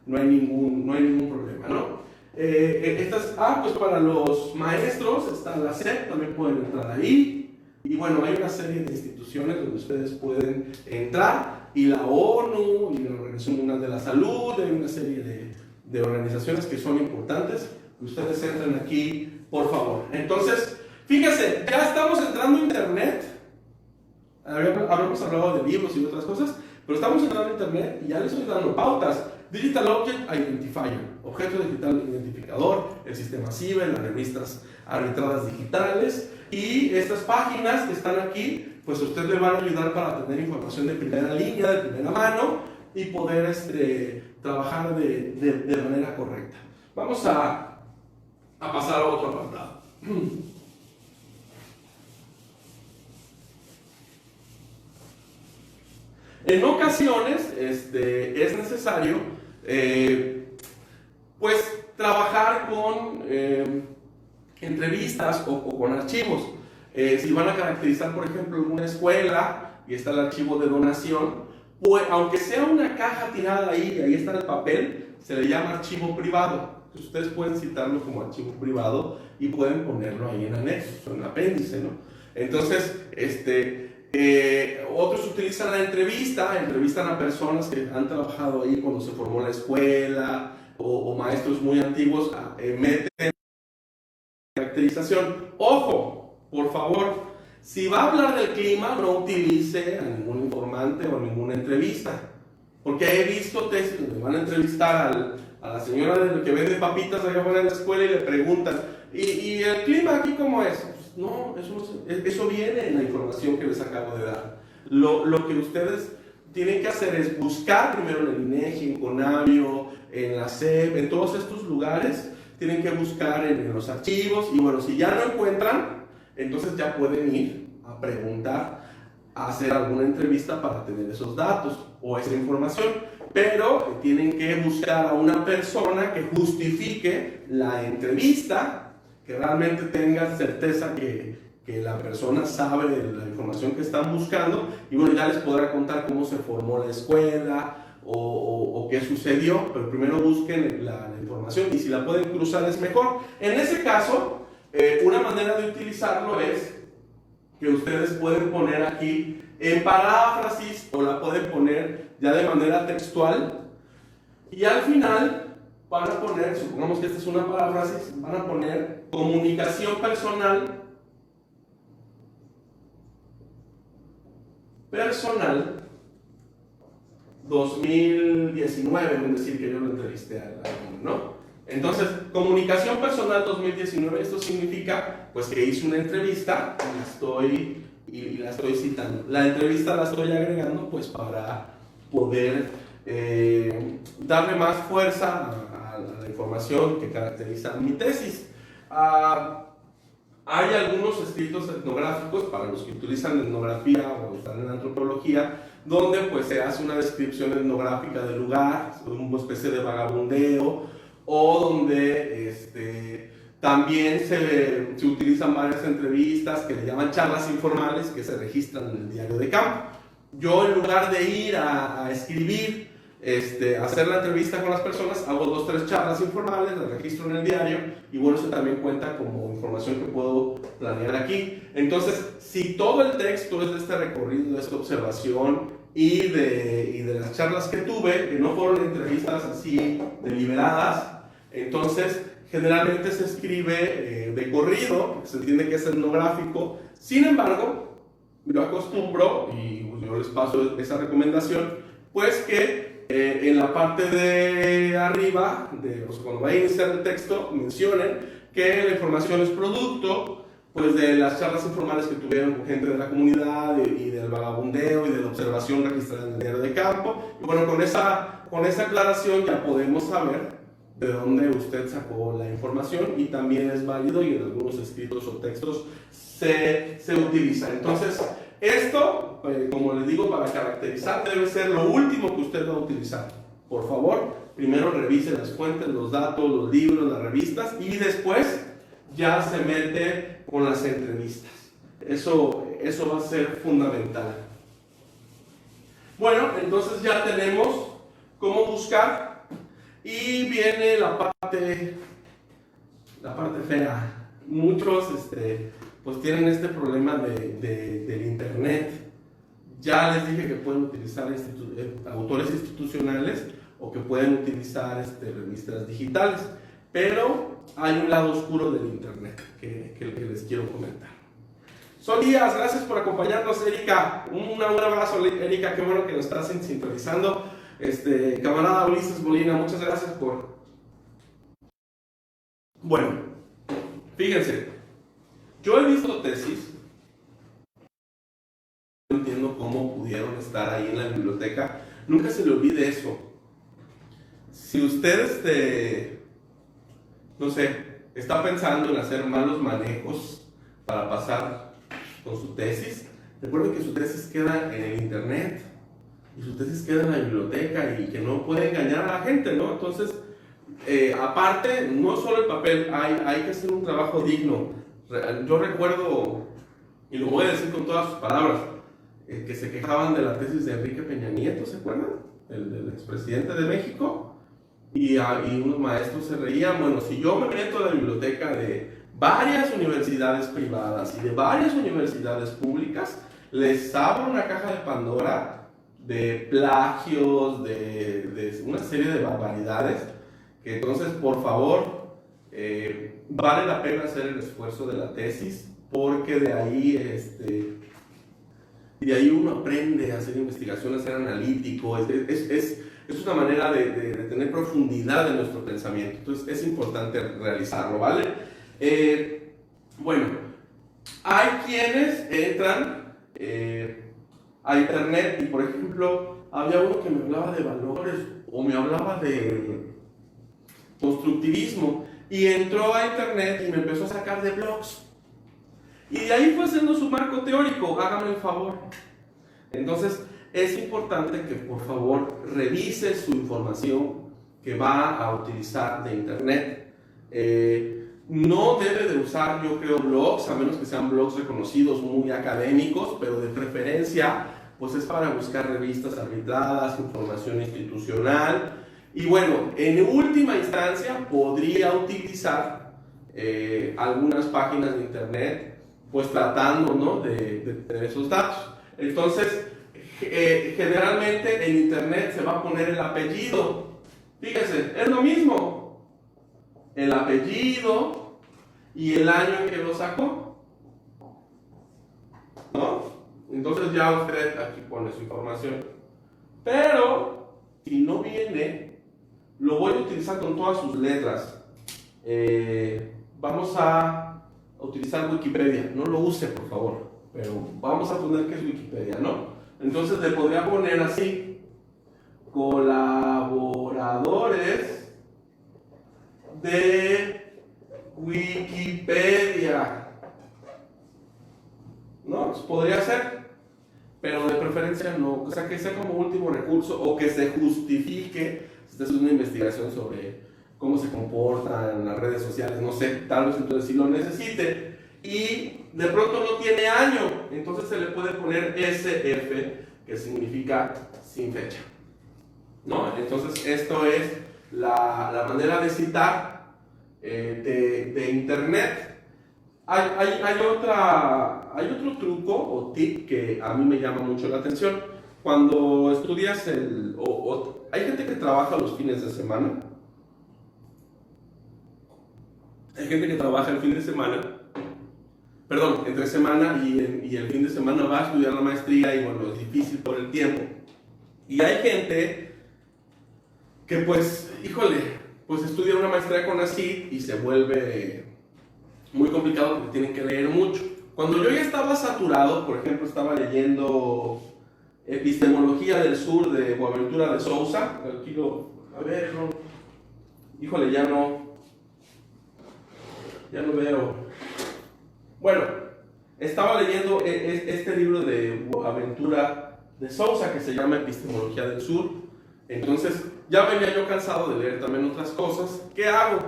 A: no hay ningún problema, ¿no? Pues para los maestros está la SEP, también pueden entrar ahí, y bueno, hay una serie de instituciones donde ustedes pueden entrar, y la ONU, y la Organización Mundial de la Salud, hay una serie de organizaciones que son importantes, ustedes entren aquí, por favor. Entonces, fíjense, ya estamos entrando a Internet. Habíamos hablado de libros y otras cosas, pero estamos entrando a Internet y ya les estoy dando pautas. Digital Object Identifier, objeto digital identificador, el sistema CIBE, las revistas arbitradas digitales y estas páginas que están aquí, pues a usted le van a ayudar para tener información de primera línea, de primera mano y poder trabajar de manera correcta. Vamos a pasar a otro apartado. En ocasiones es necesario pues trabajar con entrevistas o con archivos. Si van a caracterizar, por ejemplo, una escuela y está el archivo de donación, pues aunque sea una caja tirada ahí y ahí está el papel, se le llama archivo privado. Entonces, ustedes pueden citarlo como archivo privado y pueden ponerlo ahí en anexo, en apéndice, ¿no? Entonces, Otros utilizan la entrevista, entrevistan a personas que han trabajado ahí cuando se formó la escuela, o maestros muy antiguos, meten caracterización. Ojo, por favor, si va a hablar del clima, no utilice a ningún informante o ninguna entrevista, porque he visto tesis donde van a entrevistar a la señora que vende papitas allá afuera en la escuela y le preguntan, ¿y el clima aquí cómo es? Pues no, eso viene en la información que les acabo de dar. Lo que ustedes tienen que hacer es buscar primero en el INEGI, en Conavio, en la SEP, en todos estos lugares, tienen que buscar en los archivos, y bueno, si ya no encuentran, entonces ya pueden ir a preguntar, a hacer alguna entrevista para tener esos datos o esa información, pero tienen que buscar a una persona que justifique la entrevista, que realmente tenga certeza que la persona sabe de la información que están buscando, y bueno, ya les podrá contar cómo se formó la escuela o qué sucedió, pero primero busquen la información, y si la pueden cruzar es mejor. En ese caso, una manera de utilizarlo es que ustedes pueden poner aquí en paráfrasis, o la pueden poner ya de manera textual, y al final van a poner, supongamos que esta es una paráfrasis, van a poner comunicación personal 2019, es decir, que yo lo entrevisté a alguien, ¿no? Entonces, comunicación personal 2019, esto significa pues que hice una entrevista y la estoy citando. La entrevista la estoy agregando pues para poder darle más fuerza a la información que caracteriza mi tesis. Hay algunos escritos etnográficos para los que utilizan etnografía o están en antropología, donde pues se hace una descripción etnográfica del lugar, una especie de vagabundeo, o donde también se utilizan varias entrevistas que le llaman charlas informales, que se registran en el diario de campo. Yo, en lugar de ir a escribir, hacer la entrevista con las personas, hago 2 o 3 charlas informales, las registro en el diario, y bueno, eso también cuenta como información que puedo planear aquí. Entonces, si todo el texto es de este recorrido, de esta observación y de las charlas que tuve, que no fueron entrevistas así deliberadas, entonces generalmente se escribe de corrido, se entiende que es etnográfico. Sin embargo, yo acostumbro, y yo les paso esa recomendación, pues que en la parte de arriba, cuando vayan a iniciar el texto, mencionen que la información es producto pues, de las charlas informales que tuvieron con gente de la comunidad, y del vagabundeo y de la observación registrada en el diario de campo. Y bueno, con esa aclaración ya podemos saber de dónde usted sacó la información, y también es válido, y en algunos escritos o textos se utiliza. Entonces, esto, como les digo, para caracterizar debe ser lo último que usted va a utilizar. Por favor, primero revise las fuentes, los datos, los libros, las revistas, y después ya se mete con las entrevistas. Eso va a ser fundamental. Bueno, entonces ya tenemos cómo buscar, y viene la parte fea. Muchos pues tienen este problema del internet. Ya les dije que pueden utilizar autores institucionales, o que pueden utilizar revistas digitales, pero hay un lado oscuro del internet que les quiero comentar. Son días, gracias por acompañarnos, Erika. Un abrazo, Erika, qué bueno que nos estás sintonizando. Camarada Ulises Molina, muchas gracias por... Bueno, fíjense, yo he visto tesis, no entiendo cómo pudieron estar ahí en la biblioteca. Nunca se le olvide eso. Si usted, no sé, está pensando en hacer malos manejos para pasar con su tesis, recuerde que su tesis queda en el internet, y su tesis queda en la biblioteca, y que no puede engañar a la gente, ¿no? Entonces, aparte, no solo el papel, hay que hacer un trabajo digno. Yo recuerdo, y lo voy a decir con todas sus palabras, que se quejaban de la tesis de Enrique Peña Nieto, ¿se acuerdan? El del expresidente de México, y unos maestros se reían. Bueno, si yo me meto a la biblioteca de varias universidades privadas y de varias universidades públicas, les abro una caja de Pandora de plagios, de una serie de barbaridades, que entonces, por favor, vale la pena hacer el esfuerzo de la tesis, porque de ahí uno aprende a hacer investigación, a ser analítico, es una manera de tener profundidad en nuestro pensamiento. Entonces es importante realizarlo, ¿vale? Bueno, hay quienes entran a internet y, por ejemplo, había uno que me hablaba de valores o me hablaba de constructivismo y entró a internet y me empezó a sacar de blogs. Y de ahí fue haciendo su marco teórico, hágame el favor. Entonces, es importante que por favor revise su información que va a utilizar de internet. No debe de usar, yo creo, blogs, a menos que sean blogs reconocidos, muy académicos, pero de preferencia, pues es para buscar revistas arbitradas, información institucional. Y bueno, en última instancia, podría utilizar algunas páginas de internet, pues tratando, ¿no?, de tener esos datos. Entonces, generalmente en internet se va a poner el apellido. Fíjense, es lo mismo. El apellido y el año en que lo sacó, ¿no? Entonces ya usted aquí pone su información. Pero, si no viene, lo voy a utilizar con todas sus letras. Vamos a utilizar Wikipedia, no lo use por favor, pero vamos a poner que es Wikipedia, ¿no? Entonces le podría poner así: colaboradores de Wikipedia, ¿no? Pues podría ser, pero de preferencia no, o sea, que sea como último recurso, o que se justifique si usted hace una investigación sobre cómo se comportan en las redes sociales, no sé, tal vez entonces sí lo necesite, y de pronto no tiene año, entonces se le puede poner SF, que significa sin fecha, ¿no? Entonces esto es la manera de citar de internet. Hay otro truco o tip que a mí me llama mucho la atención. Cuando estudias hay gente que trabaja los fines de semana. Hay gente que trabaja el fin de semana, perdón, entre semana y el fin de semana va a estudiar la maestría y bueno, es difícil por el tiempo. Y hay gente que pues, híjole, pues estudia una maestría con ACID y se vuelve muy complicado porque tienen que leer mucho. Cuando yo ya estaba saturado, por ejemplo, estaba leyendo Epistemología del Sur de Boaventura de Sousa, aquí híjole, ya no veo. Bueno, estaba leyendo este libro de Boaventura de Sousa que se llama Epistemología del Sur. Entonces ya venía yo cansado de leer también otras cosas. ¿Qué hago?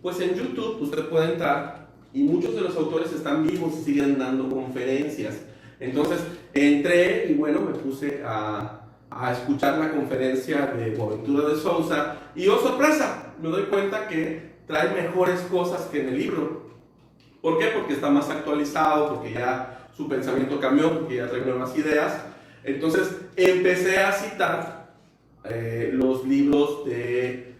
A: Pues en YouTube usted puede entrar y muchos de los autores están vivos y siguen dando conferencias. Entonces entré y bueno, me puse a escuchar la conferencia de Boaventura de Sousa y oh sorpresa, me doy cuenta que trae mejores cosas que en el libro. ¿Por qué? Porque está más actualizado, porque ya su pensamiento cambió, porque ya trae nuevas ideas. Entonces empecé a citar los libros de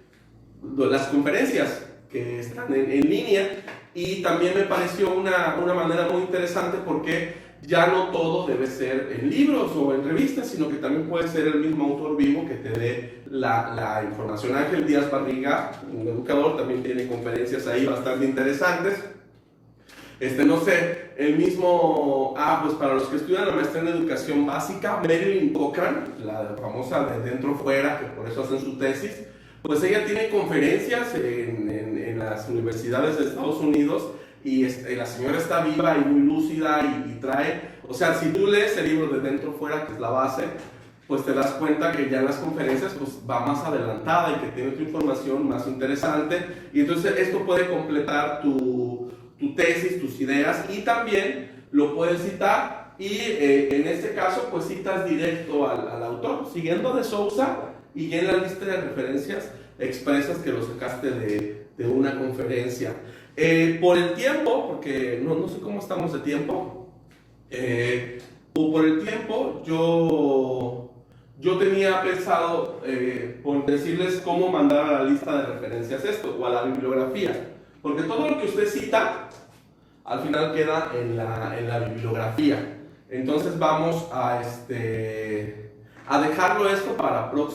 A: las conferencias que están en línea, y también me pareció una manera muy interesante porque ya no todo debe ser en libros o en revistas, sino que también puede ser el mismo autor vivo que te dé la información. Ángel Díaz Barriga, un educador, también tiene conferencias ahí bastante interesantes. No sé, el mismo, pues para los que estudian la maestría en educación básica, Marilyn Cochran, la famosa de Dentro Fuera, que por eso hacen su tesis, pues ella tiene conferencias en las universidades de Estados Unidos, y la señora está viva y muy lúcida y trae, o sea, si tú lees el libro de Dentro Fuera, que es la base, pues te das cuenta que ya en las conferencias pues va más adelantada y que tiene tu información más interesante, y entonces esto puede completar tu tesis, tus ideas, y también lo puedes citar, y en este caso pues citas directo al autor, siguiendo de Sousa, y ya en la lista de referencias expresas que lo sacaste de una conferencia. Por el tiempo, porque no sé cómo estamos de tiempo, por el tiempo, yo tenía pensado por decirles cómo mandar a la lista de referencias esto, o a la bibliografía. Porque todo lo que usted cita, al final queda en la bibliografía. Entonces vamos a dejarlo esto para una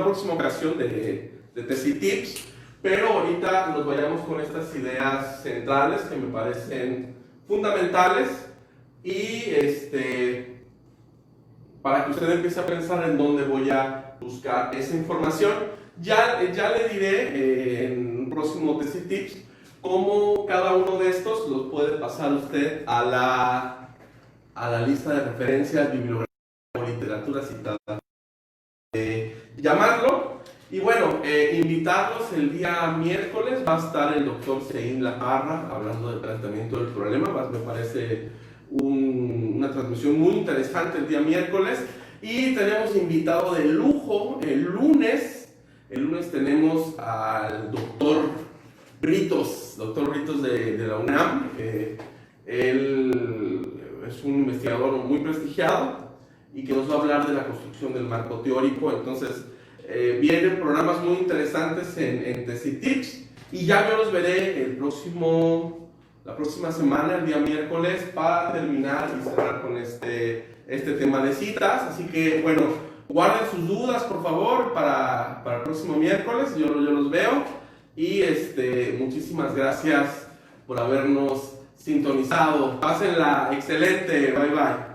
A: próxima ocasión de Tesis Tips, pero ahorita nos vayamos con estas ideas centrales que me parecen fundamentales y para que usted empiece a pensar en dónde voy a buscar esa información. Ya le diré en un próximo Tesis Tips cómo cada uno de estos los puede pasar usted a la lista de referencias, bibliografía o literatura citada. Llamarlo. Y bueno, invitarlos el día miércoles. Va a estar el doctor Seín Laparra hablando del tratamiento del problema. Me parece una transmisión muy interesante el día miércoles. Y tenemos invitado de lujo el lunes. El lunes tenemos al doctor Britos de la UNAM. Él es un investigador muy prestigiado y que nos va a hablar de la construcción del marco teórico. Entonces, vienen programas muy interesantes en Tesis Tips y ya yo los veré la próxima semana, el día miércoles, para terminar y cerrar con este tema de citas. Así que, bueno, guarden sus dudas, por favor, para el próximo miércoles. Yo los veo y muchísimas gracias por habernos sintonizado. Pásenla excelente. Bye, bye.